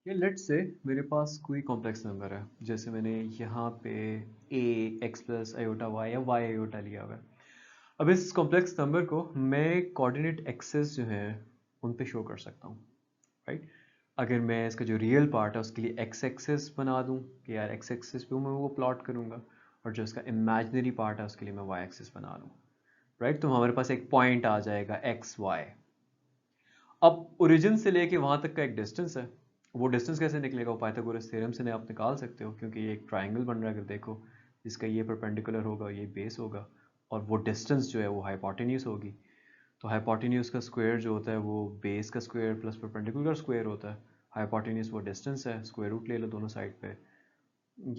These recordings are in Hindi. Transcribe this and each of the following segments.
ये लेट्स से मेरे पास कोई कॉम्प्लेक्स नंबर है, जैसे मैंने यहाँ पे ए एक्स प्लस आयोटा वाई या वाई आयोटा लिया हुआ है। अब इस कॉम्प्लेक्स नंबर को मैं कोऑर्डिनेट एक्सेस जो है उन पे शो कर सकता हूँ, राइट। अगर मैं इसका जो रियल पार्ट है उसके लिए एक्स एक्सेस बना दूँ कि यार एक्स एक्सेस पे मैं वो प्लॉट करूँगा, और जो इसका इमेजिनरी पार्ट है उसके लिए मैं वाई एक्सेस बना लूँ, राइट। तो हमारे पास एक पॉइंट आ जाएगा एक्स वाई। अब ओरिजिन से लेके वहां तक का एक डिस्टेंस है। वो डिस्टेंस कैसे निकलेगा? वो पाइथागोरस थ्योरम से आप निकाल सकते हो, क्योंकि ये एक ट्राइंगल बन रहा है। अगर देखो, इसका ये परपेंडिकुलर होगा, ये बेस होगा, और वो डिस्टेंस जो है वो हाइपोटेन्यूज होगी। तो हाइपोटेन्यूज का स्क्वायर जो होता है वो बेस का स्क्वायर प्लस परपेंडिकुलर स्क्वायर होता है। हाइपोटेन्यूज वो डिस्टेंस है, स्क्वायर रूट ले लो दोनों साइड पे।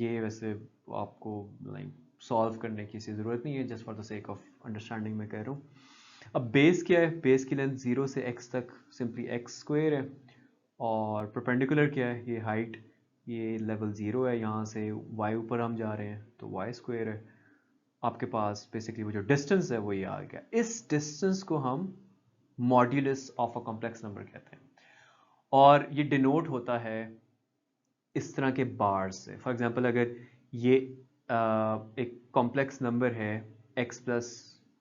ये वैसे आपको लाइक सॉल्व करने की ज़रूरत नहीं है, just for the sake of understanding मैं कह रहा हूँ। अब बेस क्या है? बेस की लेंथ 0 से x तक सिंपली एक्स स्क्वायर है, और परपेंडिकुलर क्या है? ये हाइट, ये लेवल 0 है, यहाँ से y ऊपर हम जा रहे हैं तो वाई स्क्वायर है। आपके पास बेसिकली वो जो डिस्टेंस है वो ये आ गया। इस डिस्टेंस को हम modulus of a complex number कहते हैं, और ये डिनोट होता है इस तरह के बार से। फॉर एग्जांपल, अगर ये एक कॉम्प्लेक्स नंबर है x प्लस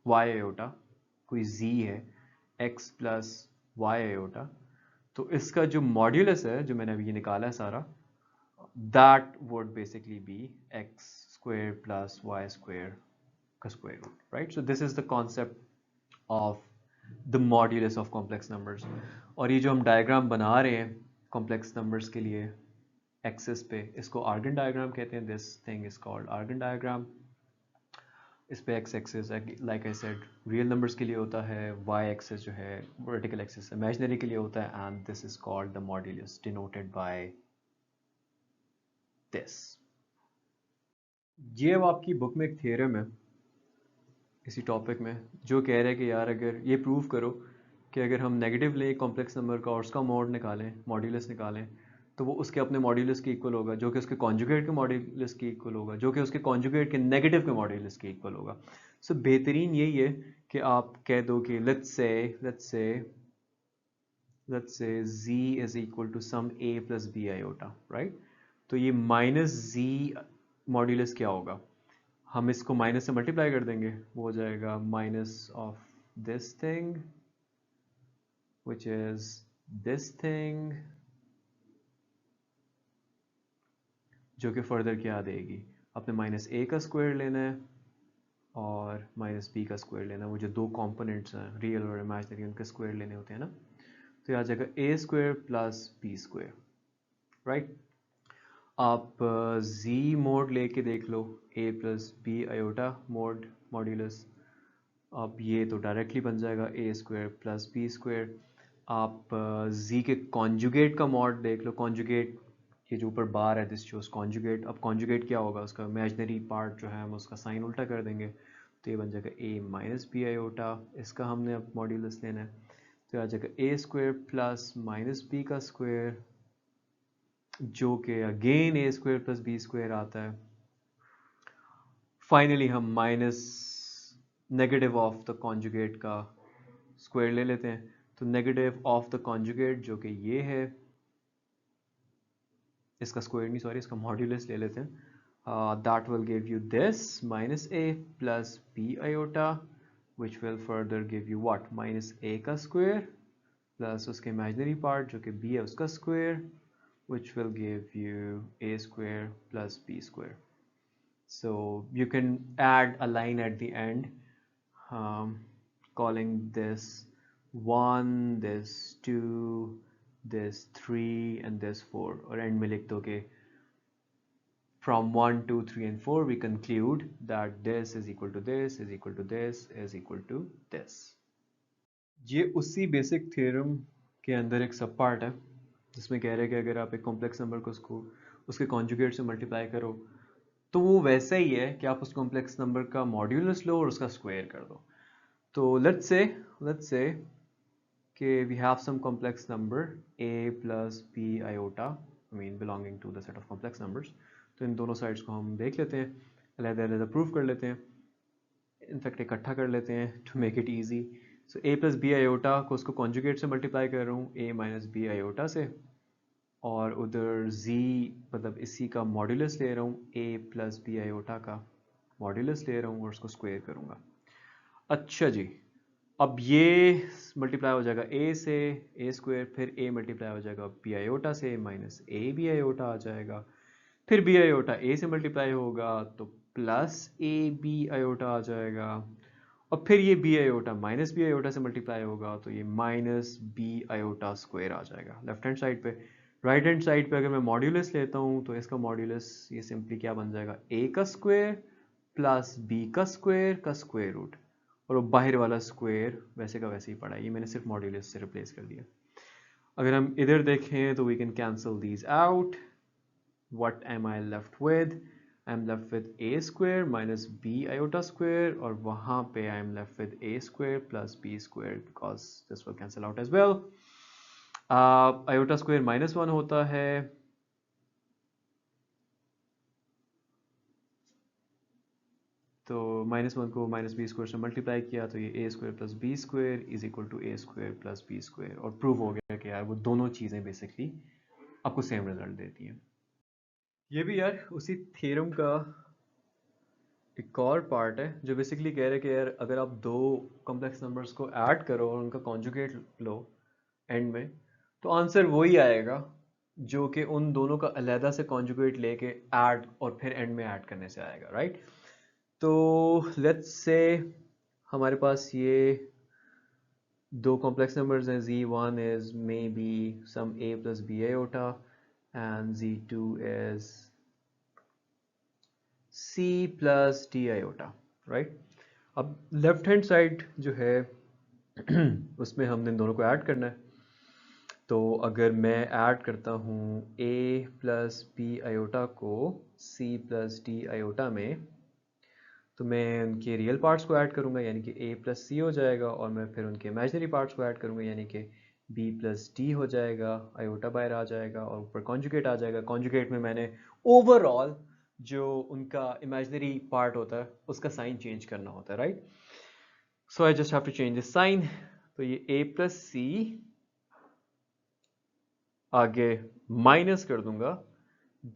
वाई आयोटा, कोई z है x प्लस वाई आयोटा, तो इसका जो मॉड्यूलस है जो मैंने अभी ये निकाला है सारा, that would basically be x square plus Y square का square root, right. So this is the concept of the modulus of complex numbers. और ये जो हम डायग्राम बना रहे हैं कॉम्प्लेक्स नंबर्स के लिए एक्सिस पे, इसको आर्गन डायग्राम कहते हैं। This thing is called Argand diagram. इस पे x axis like I said real numbers के लिए होता है, वाई एक्सिस जो है वर्टिकल एक्सिस इमेजिनरी के लिए होता है, and this is called the modulus denoted by this. ये अब आपकी बुक में एक थ्योरम है इसी टॉपिक में, जो कह रहा है कि यार अगर ये प्रूव करो कि अगर हम नेगेटिव लें कॉम्प्लेक्स नंबर का और उसका मॉड निकालें, मॉड्यूलस निकालें, तो वो उसके अपने मॉड्यूलस के इक्वल होगा, जो कि उसके कॉन्जुगेट के मॉड्यूलस के इक्वल होगा, जो कि उसके कॉन्जुगेट के नेगेटिव के मॉड्यूलस के इक्वल होगा। सो बेहतरीन यही है कि आप कह दो कि let's say z is equal to some a plus B iota, right. तो ये माइनस z मॉड्यूलस क्या होगा? हम इसको माइनस से मल्टीप्लाई कर देंगे, वो हो जाएगा minus of this thing which is this thing, जो कि फर्दर क्या देगी? अपने माइनस ए का स्क्वायर लेना है और माइनस बी का स्क्वायर लेना है। वो जो दो कंपोनेंट्स हैं रियल और इमेजिनरी, उनके स्क्वायर लेने होते हैं ना। तो ये आ जाएगा a square plus B square, right. आप z मोड लेके देख लो, a plus B iota mod modulus. अब ये तो डायरेक्टली बन जाएगा a square plus B square. आप z के कॉन्जुगेट का मॉड देख लो, कॉन्जुगेट ये जो ऊपर बार है दिस शोज कॉन्जुगेट। अब कॉन्जुगेट क्या होगा? उसका इमेजिनरी पार्ट जो है हम उसका साइन उल्टा कर देंगे, तो ये बन जाएगा ए माइनस बी आयोटा। इसका हमने अब मॉड्यूलस लेना है, तो ये आ जाएगा a square plus minus B का स्क्वायर, जो कि अगेन ए स्क्वायर प्लस बी स्क्वायर आता है। फाइनली हम minus negative of the conjugate का स्क्वायर ले लेते हैं, तो नेगेटिव ऑफ द कॉन्जुगेट जो कि ये है, इसका स्क्वायर नहीं सॉरी, इसका मॉड्यूलस ले लेते हैं। That will give you this minus a plus B iota, which will further give you what? Minus a का स्क्वायर प्लस उसके इमेजिनरी पार्ट जो कि बी है उसका square, which will give you a square plus b square. So you can add a line at the end, um, calling this 1, this 2, this 3 and this 4, और end में लिख दो कि from 1, 2, 3 and 4 we conclude that this is equal to this is equal to this is equal to this. ये उसी बेसिक थ्योरम के अंदर एक सब पार्ट है, जिसमें कह रहे हैं कि अगर आप एक कॉम्प्लेक्स नंबर को उसको उसके कॉन्जुगेट से मल्टीप्लाई करो, तो वो वैसा ही है कि आप उस कॉम्प्लेक्स नंबर का मॉड्यूलस लो और उसका स्क्वायर कर दो। तो लेट्स से कि we have some complex number a plus B iota, I mean belonging to the set of complex numbers. तो इन दोनों साइड्स को हम देख लेते हैं, अलग-अलग प्रूफ कर लेते हैं, इनफैक्ट इकट्ठा कर लेते हैं to make it easy. So A plus B iota को उसको कॉन्जुगेट से मल्टीप्लाई कर रहा हूँ, ए माइनस बी आयोटा से, और उधर z मतलब इसी का मॉड्यूलस ले रहा हूँ, a प्लस बी आयोटा का मॉड्यूलस ले रहा हूँ और उसको स्क्वायर करूँगा। अच्छा जी, अब ये मल्टीप्लाई हो जाएगा a से a स्क्वायर, फिर a मल्टीप्लाई हो जाएगा b आयोटा से माइनस a b आयोटा आ जाएगा, फिर b आयोटा a से मल्टीप्लाई होगा तो प्लस a b आयोटा आ जाएगा, और फिर ये b iota minus b iota से मल्टीप्लाई होगा तो ये माइनस b आयोटा स्क्वायर आ जाएगा लेफ्ट हैंड साइड पे। राइट हैंड साइड पे अगर मैं मॉड्यूलस लेता हूँ तो इसका मॉड्यूलस ये सिंपली क्या बन जाएगा, a का स्क्वायर प्लस b का स्क्वायर रूट, और वो बाहर वाला स्क्वायर वैसे का वैसे ही पड़ा है, ये मैंने सिर्फ मॉड्यूलस से रिप्लेस कर दिया। अगर हम इधर देखें तो we can cancel these out. What am I left with? I'm left with a square minus b iota square, और वहाँ पे I'm left with a square plus b square because this will cancel out as well. Iota square minus 1 होता है, तो माइनस 1 को माइनस बी स्क्वायर से मल्टीप्लाई किया तो ये a square plus B square is equal to a square plus B square, और प्रूव हो गया कि यार वो दोनों चीज़ें बेसिकली आपको सेम रिजल्ट देती हैं। ये भी यार उसी थ्योरम का एक और पार्ट है जो बेसिकली कह रहे हैं कि यार अगर आप दो कॉम्प्लेक्स नंबर्स को ऐड करो और उनका कॉन्जुगेट लो एंड में, तो आंसर वही आएगा जो कि उन दोनों का अलहदा से कॉन्जुगेट लेके ऐड और फिर एंड में ऐड करने से आएगा, राइट। तो लेट्स से हमारे पास ये दो कॉम्प्लेक्स नंबर्स हैं, z1 is maybe some a plus b iota and z2 is c plus d iota, right. अब लेफ्ट हैंड साइड जो है उसमें हमने इन दोनों को ऐड करना है, तो अगर मैं ऐड करता हूँ a प्लस बी आयोटा को c प्लस डी आयोटा में, तो मैं उनके रियल पार्ट्स को ऐड करूँगा यानी कि a प्लस सी हो जाएगा, और मैं फिर उनके इमेजिनरी पार्ट्स को ऐड करूँगा यानी कि b प्लस डी हो जाएगा, आयोटा बाहर आ जाएगा और ऊपर कॉन्जुगेट आ जाएगा। कॉन्जुगेट में मैंने ओवरऑल जो उनका इमेजिनरी पार्ट होता है उसका साइन चेंज करना होता है, right. So I just have to change this sign, तो ये a प्लस सी आगे माइनस कर दूंगा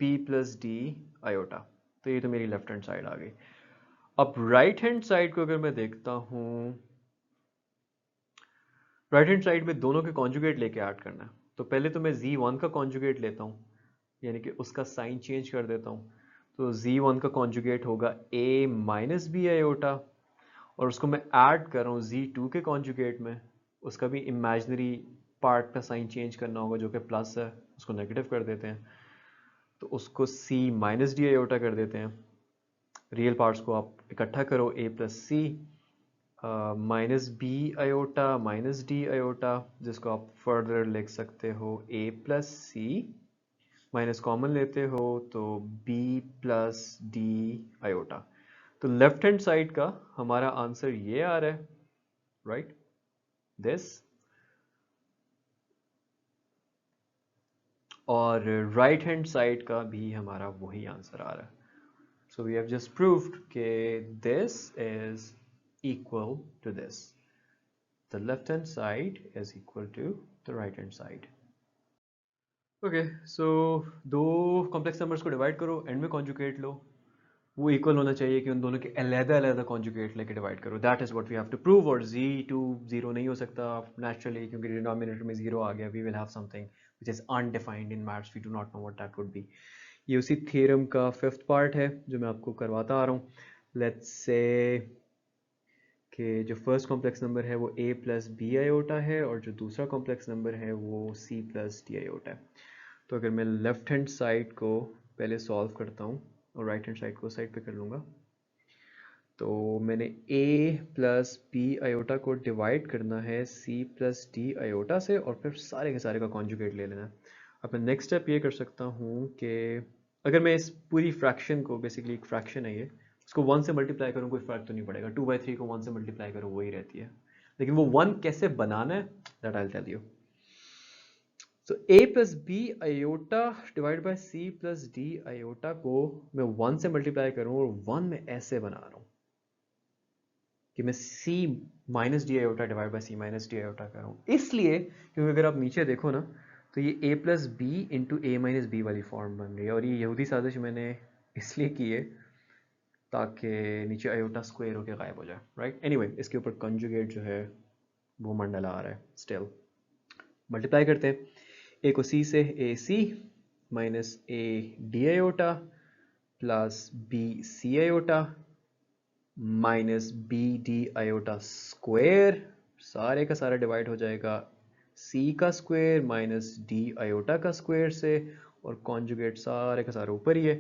b प्लस डी आयोटा, तो ये तो मेरी लेफ्ट हैंड साइड आ गई। अब राइट हैंड साइड को अगर मैं देखता हूं, राइट हैंड साइड में दोनों के कॉन्जुगेट लेके ऐड करना है, तो पहले तो मैं z1 का कॉन्जुगेट लेता हूं यानी कि उसका साइन चेंज कर देता हूं, तो z1 का कॉन्जुगेट होगा a माइनस बी आयोटा, और उसको मैं ऐड कर रहा हूँ z2 के कॉन्जुगेट में, उसका भी इमेजिनरी पार्ट का साइन चेंज करना होगा जो कि प्लस है, उसको नेगेटिव कर देते हैं, तो उसको c माइनस डी आयोटा कर देते हैं। रियल पार्ट्स को आप इकट्ठा करो, a plus C minus B iota minus D iota, जिसको आप फर्दर लिख सकते हो a plus C, minus common लेते हो तो b प्लस डी आयोटा। तो लेफ्ट हैंड साइड का हमारा आंसर ये आ रहा है, राइट, दिस, और राइट हैंड साइड का भी हमारा वही आंसर आ रहा है। So we have just proved that this is equal to this. The left hand side is equal to the right hand side. Okay, so दो कॉम्प्लेक्स नंबर्स को डिवाइड करो, एंड में कॉन्जुगेट लो, वो इक्वल होना चाहिए कि उन दोनों के अलग-अलग कॉन्जुगेट लेके डिवाइड करो। That is what we have to prove, और z2 0 नहीं हो सकता नेचुरली क्योंकि डिनोमिनेटर में 0 आ गया। We will have something which is undefined in maths, we do not know what that would be. ये उसी थ्योरम का फिफ्थ पार्ट है जो मैं आपको करवाता आ रहा हूँ। लेट्स से कि जो फर्स्ट कॉम्प्लेक्स नंबर है वो a प्लस बी आयोटा है और जो दूसरा कॉम्प्लेक्स नंबर है वो c प्लस डी आयोटा है। तो अगर मैं लेफ्ट हैंड साइड को पहले सॉल्व करता हूँ और राइट हैंड साइड को साइड पे कर लूँगा, तो मैंने a प्लस बी आयोटा को डिवाइड करना है c प्लस डी आयोटा से और फिर सारे के सारे का कॉन्जुगेट ले लेना है। अब मैं नेक्स्ट स्टेप ये कर सकता हूँ कि अगर मैं इस पूरी फ्रैक्शन को, बेसिकली एक फ्रैक्शन है ये, उसको 1 से मल्टीप्लाई करूँ कोई फर्क तो नहीं पड़ेगा, 2/3 को 1 से मल्टीप्लाई करो वही रहती है, लेकिन वो 1 कैसे बनाना है that I will tell you. So a plus B iota divide by c plus D iota को मैं 1 से मल्टीप्लाई करूँ और 1 में ऐसे बना रहा हूँ कि मैं c minus D iota divide by c minus D iota कर रहा हूँ, इसलिए क्योंकि अगर आप नीचे देखो ना तो ये a plus B into A minus B वाली फॉर्म बन रही है, और ये यहूदी साजिश मैंने इसलिए की है ताकि नीचे आयोटा स्क्वायर होकर गायब हो जाए, राइट। एनीवे इसके ऊपर कंजुगेट जो है वो मंडला आ रहा है। स्टिल मल्टीप्लाई करते हैं, ए को सी से, ए सी माइनस ए d iota plus B c iota minus b d iota square, सारे का सारा डिवाइड हो जाएगा सी का स्क्वायर माइनस डी आयोटा का स्क्वायर से, और कॉन्जुगेट सारे का सारा ऊपर ही है।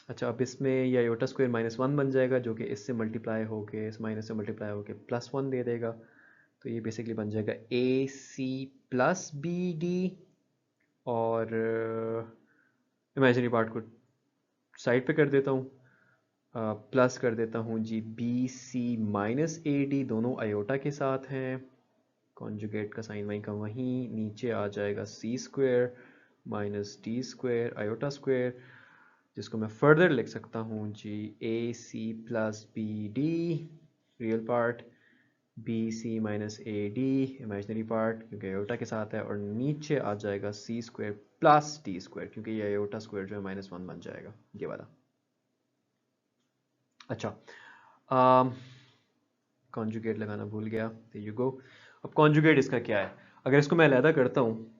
अच्छा, अब इसमें ये आयोटा स्क्वायर -1 बन जाएगा, जो कि इससे मल्टीप्लाई होके, इस माइनस से मल्टीप्लाई होके +1 दे देगा। तो ये बेसिकली बन जाएगा ए सी प्लस बी डी, और इमेजिनरी पार्ट को साइड पे कर देता हूँ, प्लस कर देता हूँ जी बी सी माइनस ए डी, दोनों आयोटा के साथ हैं, कॉन्जुगेट का साइन वहीं का वहीं, नीचे आ जाएगा c square minus d square iota square, जिसको मैं फर्दर लिख सकता हूँ जी a C plus B d real part, b C minus A d imaginary part क्योंकि आयोटा के साथ है, और नीचे आ जाएगा c square plus D square क्योंकि ये आयोटा स्क्वायर जो है -1 बन जाएगा ये वाला। अच्छा, कॉन्जुगेट लगाना भूल गया, तो यू गो। अब कॉन्जुगेट इसका क्या है, अगर इसको मैं अलहदा करता हूँ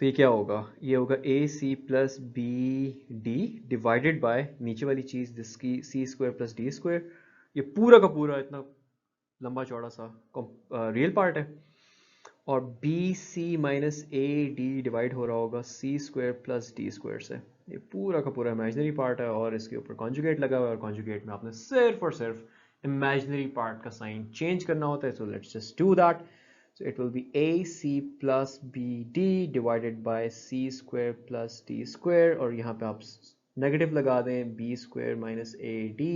तो ये क्या होगा, ये होगा a C plus B d divided by नीचे वाली चीज़ जिसकी c square plus D square, ये पूरा का पूरा इतना लंबा चौड़ा सा रियल पार्ट है, और बी सी माइनस ए डी डिवाइड हो रहा होगा C square plus D square से, ये पूरा का पूरा इमेजिनरी पार्ट है, और इसके ऊपर कॉन्जुगेट लगा हुआ है, और कॉन्जुगेट में आपने सिर्फ और सिर्फ इमेजिनरी पार्ट का साइन चेंज करना होता है। So let's just do that. So it will be AC plus BD divided by C square plus D square, और यहाँ पे आप नेगेटिव लगा दें B square minus AD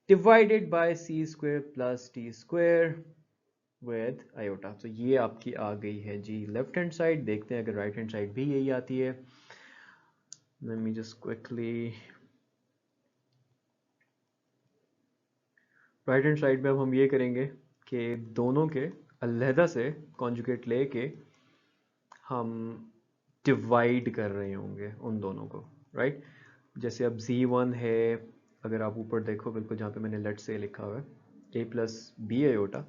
divided by C square plus D square with iota। तो ये आपकी आ गई है जी लेफ्ट हैंड साइड। देखते हैं अगर राइट हैंड साइड भी यही आती है। Let me just quickly, right hand side में अब हम ये करेंगे कि दोनों के अलहदा से कॉन्जुगेट लेके हम डिवाइड कर रहे होंगे उन दोनों को, राइट। जैसे अब Z1 है, अगर आप ऊपर देखो बिल्कुल जहाँ पे मैंने लेट से लिखा हुआ है A प्लस बी आयोटा,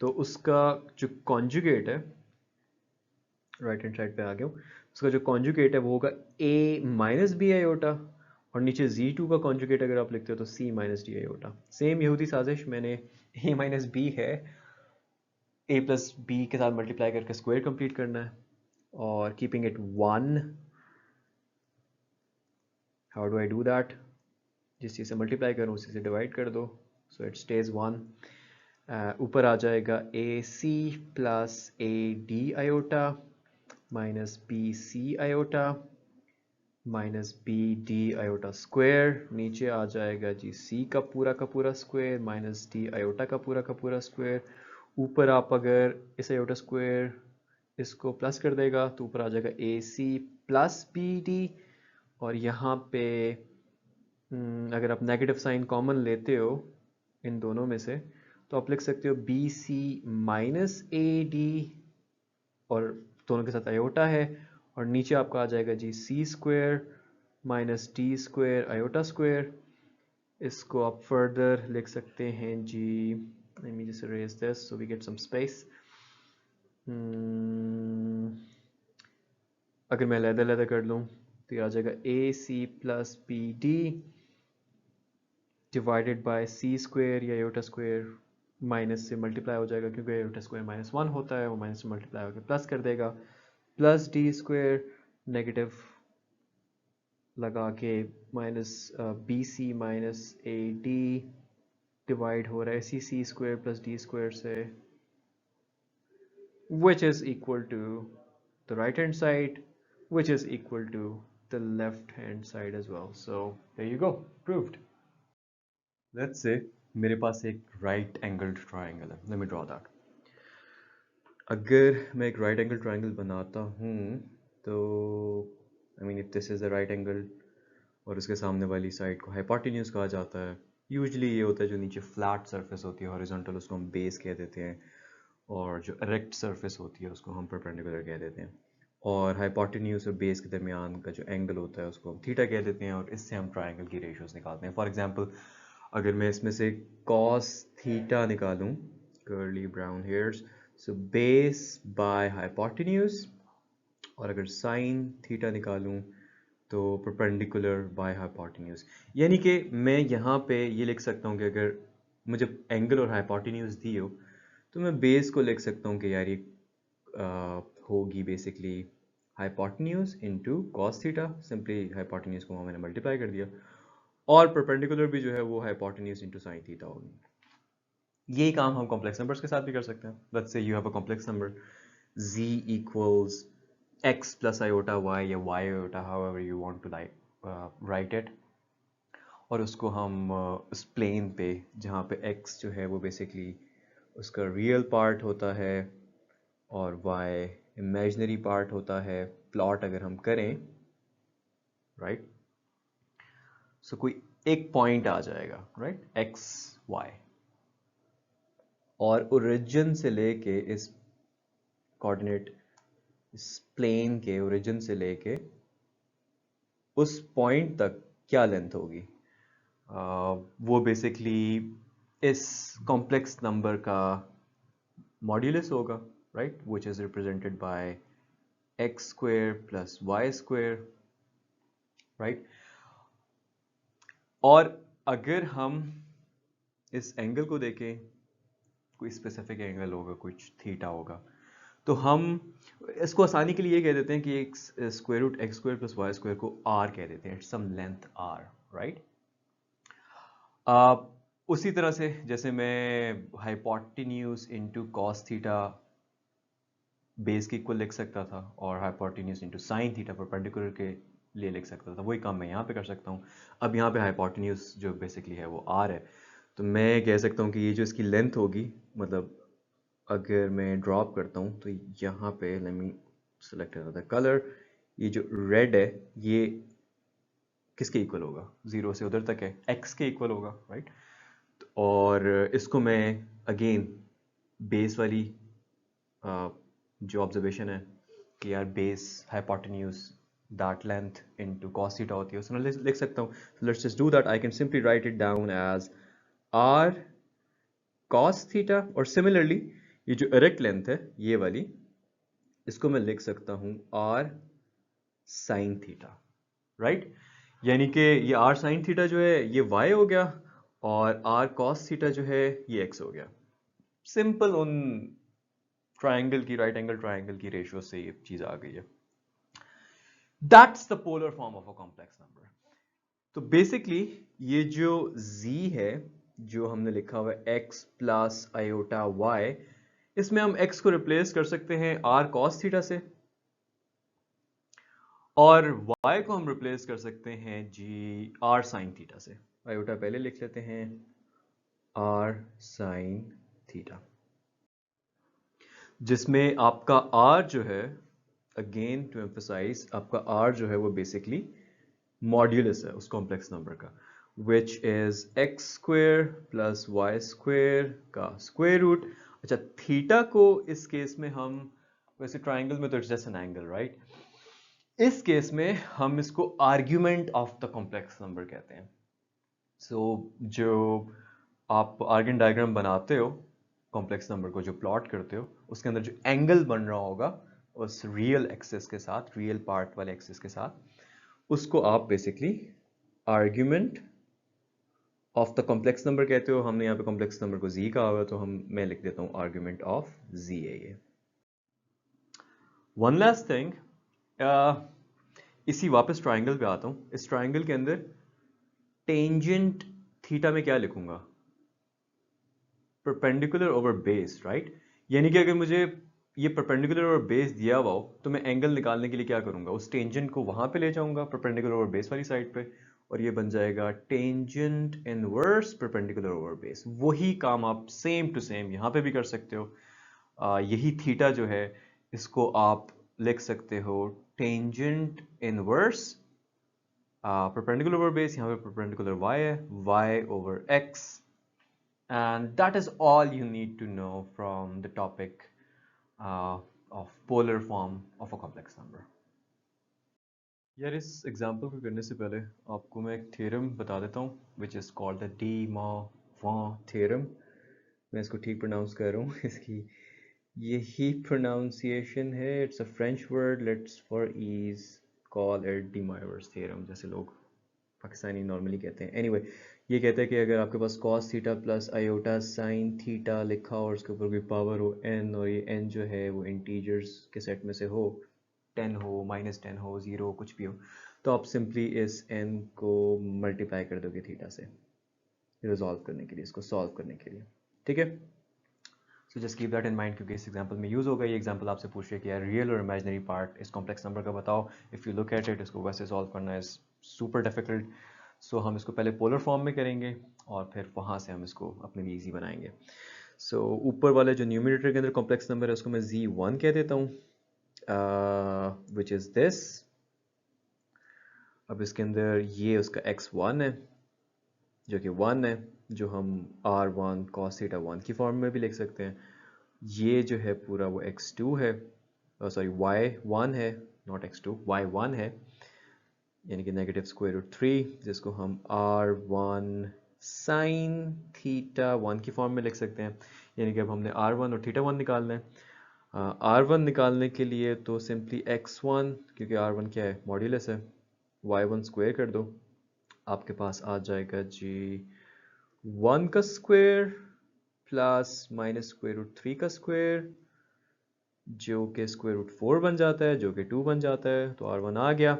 तो उसका जो कॉन्जुगेट है, राइट हैंड साइड पे आ गया हूँ, उसका जो कॉन्जुगेट है वो होगा A माइनस बी आयोटा, और नीचे Z2 का कॉन्जुगेट अगर आप लिखते हो तो C minus D iota. Same यहूदी साजिश, मैंने A माइनस बी है A प्लस बी के साथ मल्टीप्लाई करके स्क्वायर कंप्लीट करना है, और keeping it 1, how do I do that, जिस चीज़ से मल्टीप्लाई करूँ उसी से डिवाइड कर दो, सो इट स्टेज 1। ऊपर आ जाएगा ए सी plus a d iota minus B c iota minus b d iota square, नीचे आ जाएगा जी सी का पूरा स्क्वायर माइनस डी आयोटा का पूरा स्क्वायर। ऊपर आप अगर इस आयोटा स्क्वायर इसको प्लस कर देगा तो ऊपर आ जाएगा ए सी प्लस बी डी, और यहाँ पे अगर आप नेगेटिव साइन कॉमन लेते हो इन दोनों में से तो आप लिख सकते हो बी सी माइनस ए डी, और दोनों के साथ आयोटा है, और नीचे आपका आ जाएगा जी c square minus d square iota square. इसको आप फर्दर लिख सकते हैं जी, let me just erase this so we get some space। अगर मैं अलग-अलग कर लूँ तो ये आ जाएगा ए सी plus B d divided by c square या आयोटा स्क्वायर, माइनस से मल्टीप्लाई हो जाएगा क्योंकि आयोटा स्क्वायर -1 होता है, वो माइनस से मल्टीप्लाई होकर प्लस कर देगा, प्लस डी स्क्वायर नेगेटिव लगा के माइनस बी सी माइनस ए डी डिवाइड हो रहा है C C square plus D square से, which is equal to the right hand side, which is equal to the left hand side as well। So there you go, proved। Let's say मेरे पास एक right angled triangle है, let me draw that। अगर मैं एक right angled triangle बनाता हूँ तो I mean if this is the right angle और उसके सामने वाली साइड को hypotenuse कहा जाता है। यूजली ये होता है जो नीचे फ्लैट सरफेस होती है हॉरिजॉन्टल, उसको हम बेस कह देते हैं, और जो इरेक्ट सरफेस होती है उसको हम परपेंडिकुलर कह देते हैं। और हाइपोटेन्यूज और बेस के दरमियान का जो एंगल होता है उसको हम थीटा कह देते हैं, और इससे हम ट्राइंगल की रेशियोज निकालते हैं। फॉर एग्जांपल अगर मैं इसमें से कॉस थीटा निकालूं, curly brown hairs, so base by hypotenuse, और अगर साइन थीटा निकालूं तो परपेंडिकुलर बाय हाइपोटेन्यूज। यानी कि मैं यहाँ पे ये लिख सकता हूँ कि अगर मुझे एंगल और हाइपोटेन्यूज दी हो तो मैं बेस को लिख सकता हूँ कि यार ये होगी basically hypotenuse into cos theta, simply hypotenuse को मैंने मल्टीप्लाई कर दिया, और परपेंडिकुलर भी जो है वो हाइपोटेन्यूज इनटू साइन थीटा होगी। यही काम हम कॉम्प्लेक्स नंबर्स के साथ भी कर सकते हैं। Let's say you have a complex number z equals x plus iota y या y iota however you want to like write it, और उसको हम उस प्लेन पे जहाँ पे x जो है वो बेसिकली उसका रियल पार्ट होता है और y इमेजिनरी पार्ट होता है, प्लॉट अगर हम करें, राइट, सो कोई एक पॉइंट आ जाएगा, राइट, x y, और ओरिजिन से लेके इस कोऑर्डिनेट, इस प्लेन के ओरिजिन से लेके उस पॉइंट तक क्या लेंथ होगी, वो बेसिकली इस कॉम्प्लेक्स नंबर का मॉड्यूलस होगा, right, which is represented by X square plus Y square, right. और अगर हम इस एंगल को देखें, कोई स्पेसिफिक एंगल होगा, कुछ थीटा होगा, तो हम इसको आसानी के लिए ये कह देते हैं कि एक square root X square plus Y square को आर कह देते हैं, it's some length R, right. उसी तरह से जैसे मैं hypotenuse into cos theta base के इक्वल लिख सकता था, और hypotenuse into sine theta perpendicular के लिए लिख सकता था, वही काम मैं यहाँ पे कर सकता हूँ। अब यहाँ पे हाइपोटेन्यूज जो बेसिकली है वो आर है, तो मैं कह सकता हूँ कि ये जो इसकी लेंथ होगी, मतलब अगर मैं ड्रॉप करता हूँ तो यहाँ पे let me select the colour, ये जो रेड है ये किसके इक्वल होगा, जीरो से उधर तक है, एक्स के इक्वल होगा, राइट। और इसको मैं अगेन बेस वाली जो ऑब्जर्वेशन है कि यार base hypotenuse that length into cos theta होती है, उसमें लिख सकता हूँ। so let's just do that. I can simply write it down as r cos theta, और सिमिलरली ये जो इरेक्ट लेंथ है ये वाली, इसको मैं लिख सकता हूँ r sin थीटा, राइट। यानी कि ये r sin थीटा जो है ये y हो गया, और r cos थीटा जो है ये x हो गया। सिंपल उन ट्राइंगल की, राइट एंगल ट्राइंगल की रेशियो से ये चीज आ गई है। That's the polar form of a complex number. तो बेसिकली ये जो z है जो हमने लिखा हुआ है x प्लस आयोटा y, इसमें हम x को रिप्लेस कर सकते हैं r cos थीटा से, और y को हम रिप्लेस कर सकते हैं जी r sin थीटा से। आयोटा पहले लिख लेते हैं, r sin थीटा, जिसमें आपका r जो है, अगेन टू एम्फसाइज, आपका r जो है वो बेसिकली मॉड्यूलस है उस कॉम्प्लेक्स नंबर का, which is X square plus Y square का स्क्वेयर रूट। अच्छा, थीटा को इस केस में हम, वैसे ट्राइंगल में तो it's just an angle, right, इस केस में हम इसको argument of the complex number कहते हैं। सो जो आप आर्गन डायग्राम बनाते हो कॉम्प्लेक्स नंबर को, जो प्लॉट करते हो, उसके अंदर जो एंगल बन रहा होगा उस रियल एक्सिस के साथ, रियल पार्ट वाले एक्सिस के साथ, उसको आप basically argument of the complex number कहते हो। हमने यहाँ पे कॉम्प्लेक्स नंबर को z कहा हुआ है, तो मैं लिख देता हूँ आर्ग्यूमेंट ऑफ z है ये। वन लास्ट थिंग, इसी वापस ट्राइंगल पे आता हूँ। इस ट्राइंगल के अंदर टेंजेंट थीटा में क्या लिखूंगा, परपेंडिकुलर ओवर बेस, राइट। यानी कि अगर मुझे ये परपेंडिकुलर ओवर बेस दिया हुआ हो तो मैं एंगल निकालने के लिए क्या करूंगा, उस टेंजेंट को वहां पे ले जाऊंगा परपेंडिकुलर ओवर बेस वाली साइड पे, और ये बन जाएगा tangent inverse perpendicular over base. वही काम आप सेम टू सेम यहाँ पे भी कर सकते हो। यही थीटा जो है इसको आप लिख सकते हो tangent inverse perpendicular over base, यहाँ पे परपेंडिकुलर y है, y over x, and that is all you need to know from the topic of polar form of a complex number. यार इस एग्जांपल को करने से पहले आपको मैं एक थ्योरम बता देता हूँ which is called the de Moivre theorem. मैं इसको ठीक प्रोनाउंस कर रहा हूँ इसकी यही प्रोनाउंसिएशन है. It's a French word. Let's for ease call it de Moivre theorem जैसे लोग पाकिस्तानी नॉर्मली कहते हैं. एनीवे ये कहते हैं कि अगर आपके पास cos theta plus iota sine theta लिखा और उसके ऊपर कोई पावर हो n और ये n जो है वो इंटीजर्स के सेट में से हो 10 हो -10 हो 0 हो कुछ भी हो तो आप सिंपली इस n को मल्टीप्लाई कर दोगे थीटा से रिजॉल्व करने के लिए इसको सॉल्व करने के लिए. ठीक है. So just keep that in mind क्योंकि इस एग्जांपल में यूज़ होगा. ये एग्जांपल आपसे पूछ रही है कि यार रियल और इमेजिनरी पार्ट इस कॉम्प्लेक्स नंबर का बताओ. If you look at it इसको वैसे सॉल्व करना इज सुपर डिफिकल्ट. सो हम इसको पहले पोलर फॉर्म में करेंगे और फिर वहाँ से हम इसको अपने लिए ईजी बनाएंगे. सो ऊपर वाले जो न्यूमरेटर के अंदर कॉम्प्लेक्स नंबर है उसको मैं z1 कह देता हूँ विच इज़ दिस. अब इसके अंदर ये उसका x1 है जो कि 1 है जो हम r1 cos थीटा 1 की फॉर्म में भी लिख सकते हैं. ये जो है पूरा वो x2 है सॉरी y1 है नॉट x2 y1 है यानी कि नेगेटिव स्क्वायर रूट 3 जिसको हम r1 साइन थीटा 1 की फॉर्म में लिख सकते हैं. यानी कि अब हमने r1 और थीटा 1 निकालना है. r1 निकालने के लिए तो सिंपली x1 क्योंकि r1 क्या है मॉड्यूलस है y1 स्क्वायर कर दो. आपके पास आ जाएगा जी 1 का square plus minus square root 3 का स्क्वायर जो कि स्क्वायर रूट 4 बन जाता है जो कि 2 बन जाता है. तो r1 आ गया.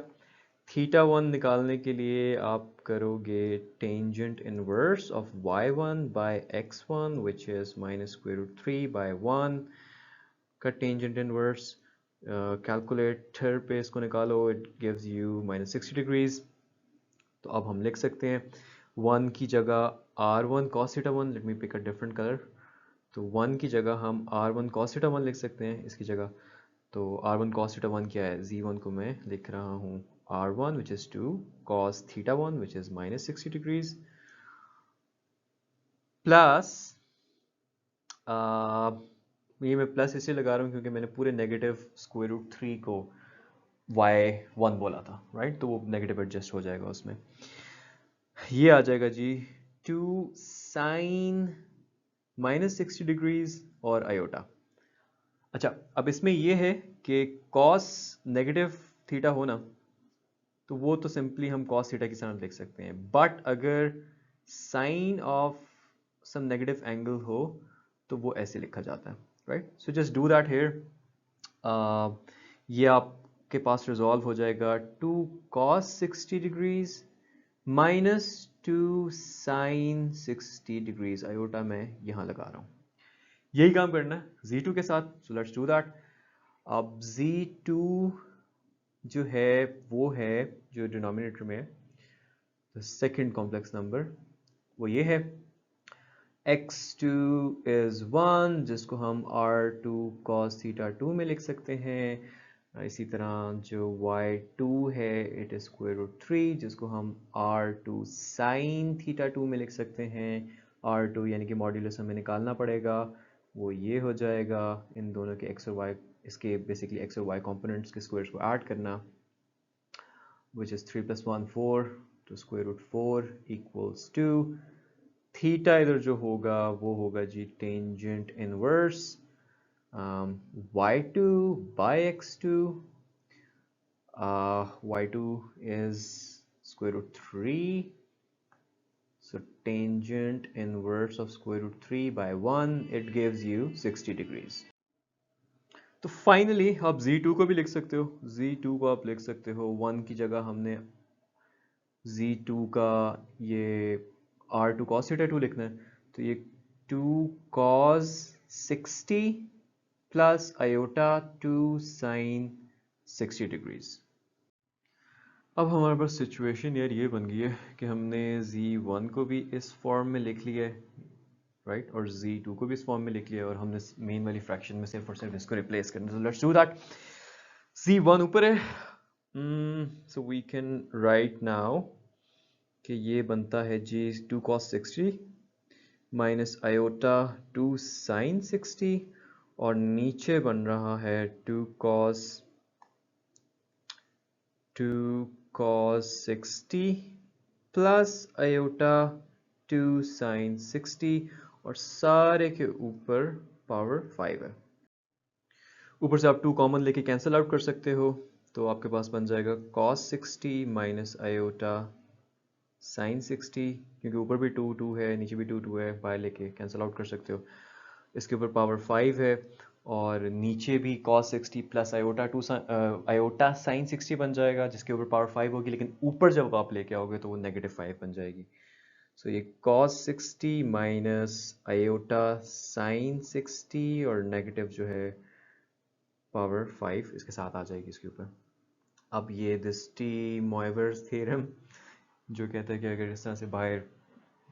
थीटा 1 निकालने के लिए आप करोगे tangent inverse of y1 by x1 which is minus square root 3 by 1 का टेंजेंट इनवर्स. कैलकुलेटर पे इसको निकालो it gives you minus 60 degrees. तो अब हम लिख सकते हैं 1 की जगह r1 cos theta 1. Let me pick a different colour. तो 1 की जगह हम r1 cos थीटा 1 लिख सकते हैं इसकी जगह. तो r1 cos थीटा 1 क्या है z1 को मैं लिख रहा हूँ r1 which is 2 cos theta 1 which is minus 60 degrees plus ये मैं प्लस इसलिए लगा रहा हूँ क्योंकि मैंने पूरे नेगेटिव स्क्वायर रूट 3 को y1 बोला था राइट. तो वो नेगेटिव एडजस्ट हो जाएगा उसमें. ये आ जाएगा जी 2 साइन माइनस 60 डिग्रीज और आयोटा. अच्छा अब इसमें ये है कि cos नेगेटिव थीटा हो ना तो वो तो सिंपली हम cos थीटा की तरह लिख सकते हैं. बट अगर sine of some negative angle हो तो वो ऐसे लिखा जाता है right. So just do that here. ये आपके पास रिजॉल्व हो जाएगा 2 cos 60 degrees minus 2 sine 60 degrees. Iota मैं यहाँ लगा रहा हूँ. यही काम करना है z2 के साथ. So let's do that. अब z2 जो है वो है जो डिनोमिनेटर में है सेकेंड कॉम्प्लेक्स नंबर वो ये है x2 is 1 जिसको हम r2 cos थीटा 2 में लिख सकते हैं. इसी तरह जो y2 है इट इज स्क्वायर रूट 3 जिसको हम r2 sin थीटा 2 में लिख सकते हैं. r2 यानी कि मॉड्यूलस हमें निकालना पड़ेगा वो ये हो जाएगा इन दोनों के x और y इसके बेसिकली x और y कंपोनेंट्स के स्क्वायर्स को ऐड करना which is 3 plus 1 4 तो स्क्वायर रूट 4 equals 2. थीटा इधर जो होगा वो होगा जी tangent inverse y2 by x2. y2 is square root 3 so tangent inverse of square root 3 by 1 it gives you 60 degrees. तो फाइनली आप z2 को भी लिख सकते हो. z2 को आप लिख सकते हो 1 की जगह हमने z2 का ये r2 cos थीटा 2 लिखना है तो ये 2 cos 60 plus iota 2 sin 60 degrees. अब हमारे पास सिचुएशन यार ये बन गई है कि हमने z1 को भी इस फॉर्म में लिख लिया है राइट और z2 को भी इस फॉर्म में लिख लिया है और हमने मेन वाली फ्रैक्शन में सिर्फ और सिर्फ इसको रिप्लेस करना है. So let's do that. z1 ऊपर है so we can write now कि ये बनता है जी 2 cos 60 माइनस आयोटा 2 sin 60 और नीचे बन रहा है 2 cos 60 प्लस आयोटा 2 sin 60 और सारे के ऊपर पावर 5 है। ऊपर से आप 2 कॉमन लेके कैंसिल आउट कर सकते हो, तो आपके पास बन जाएगा cos 60 माइनस आयोटा sin 60, क्योंकि ऊपर भी 2 है नीचे भी 2 है, बाहर लेके कैंसिल आउट कर सकते हो। इसके ऊपर पावर 5 है और नीचे भी cos 60 प्लस आयोटा sin 60 बन जाएगा, जिसके ऊपर पावर 5 होगी, लेकिन ऊपर जब आप लेके आओगे तो वो -5 बन जाएगी। सो ये cos 60 माइनस आयोटा sin 60 और नेगेटिव जो है पावर 5 इसके साथ आ जाएगी इसके ऊपर। अब ये दिस टी मोइवर्स थ्योरम जो कहता है कि अगर इस तरह से बाहर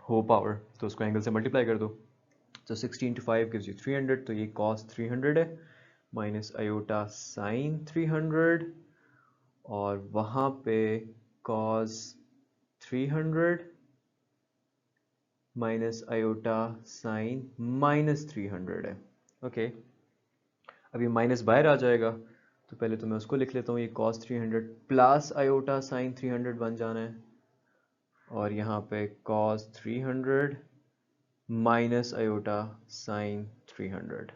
हो पावर तो उसको एंगल से मल्टीप्लाई कर दो, तो 60 into 5 gives you 300, तो ये cos 300 है माइनस आयोटा sin 300 और वहाँ पे cos 300 माइनस आयोटा sin -300 है। ओके, अब ये माइनस बाहर आ जाएगा, तो पहले तो मैं उसको लिख लेता हूँ, ये cos 300 प्लस आयोटा sin 300 बन जाना है और यहाँ पे cos 300 minus iota sin 300।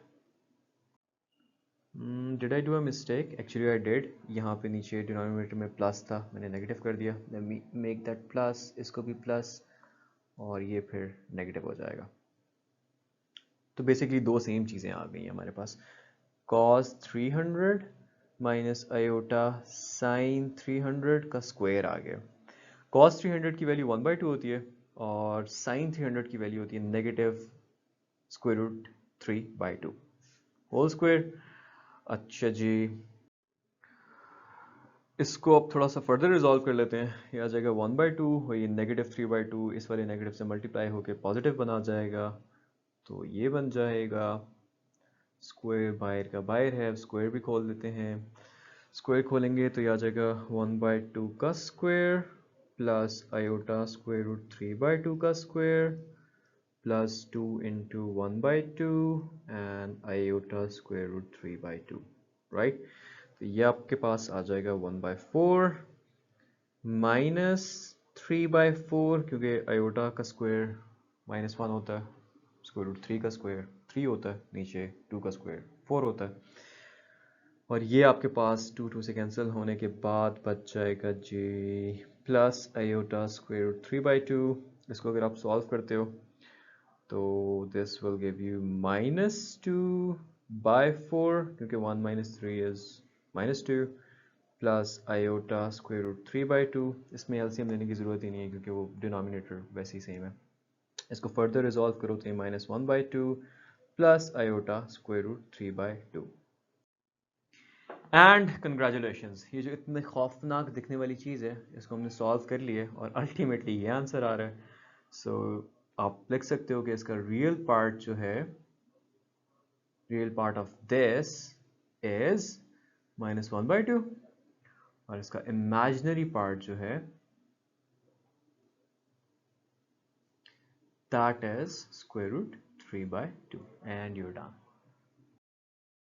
Did I do a mistake? Actually I did. यहाँ पे नीचे डिनोमिनेटर में प्लस था, मैंने नेगेटिव कर दिया। Let me make that plus, इसको भी प्लस और ये फिर नेगेटिव हो जाएगा। तो बेसिकली दो सेम चीज़ें आ गई हैं हमारे पास। cos 300 माइनस आयोटा sin 300 का स्क्वायर आ गया। cos 300 की वैल्यू 1/2 होती है और sin 300 की वैल्यू होती है negative square root 3/2 whole square. अच्छा जी, इसको अब थोड़ा सा फर्दर रिजॉल्व कर लेते हैं। ये आ जाएगा 1/2 और ये -3/2 इस वाले नेगेटिव से मल्टीप्लाई होकर पॉजिटिव बना जाएगा, तो ये बन जाएगा स्क्वायर बाहर का बाहर है, स्क्वायर भी खोल देते हैं। स्क्वायर खोलेंगे तो ये आ जाएगा 1/2 का square plus iota square root 3/2 का square plus 2 into 1/2 and iota square root 3/2, right. तो ये आपके पास आ जाएगा 1/4 माइनस 3/4, क्योंकि आयोटा का स्क्वायर -1 होता है, स्क्वायर रूट 3 का स्क्वायर 3 होता है, नीचे 2 का स्क्वायर 4 होता है। और ये आपके पास 2 से कैंसिल होने के बाद बच जाएगा जी प्लस आयोटा स्क्वायर रूट 3/2। इसको अगर आप सॉल्व करते हो तो दिस विल गिव यू -2/4, क्योंकि 1 - 3 is -2 plus iota square root 3/2। इसमें एलसीएम लेने की ज़रूरत ही नहीं है क्योंकि वो डिनोमिनेटर वैसे ही सेम है। इसको फर्दर रिजॉल्व करो तो ये -1/2 plus iota square root 3/2। And congratulations, ये जो इतने खौफनाक दिखने वाली चीज़ है इसको हमने सॉल्व कर लिया और अल्टीमेटली ये आंसर आ रहा है। सो आप लिख सकते हो कि इसका रियल पार्ट जो है, real part of this is -1/2 और इसका इमेजिनरी पार्ट जो है that is square root 3/2 and you're done.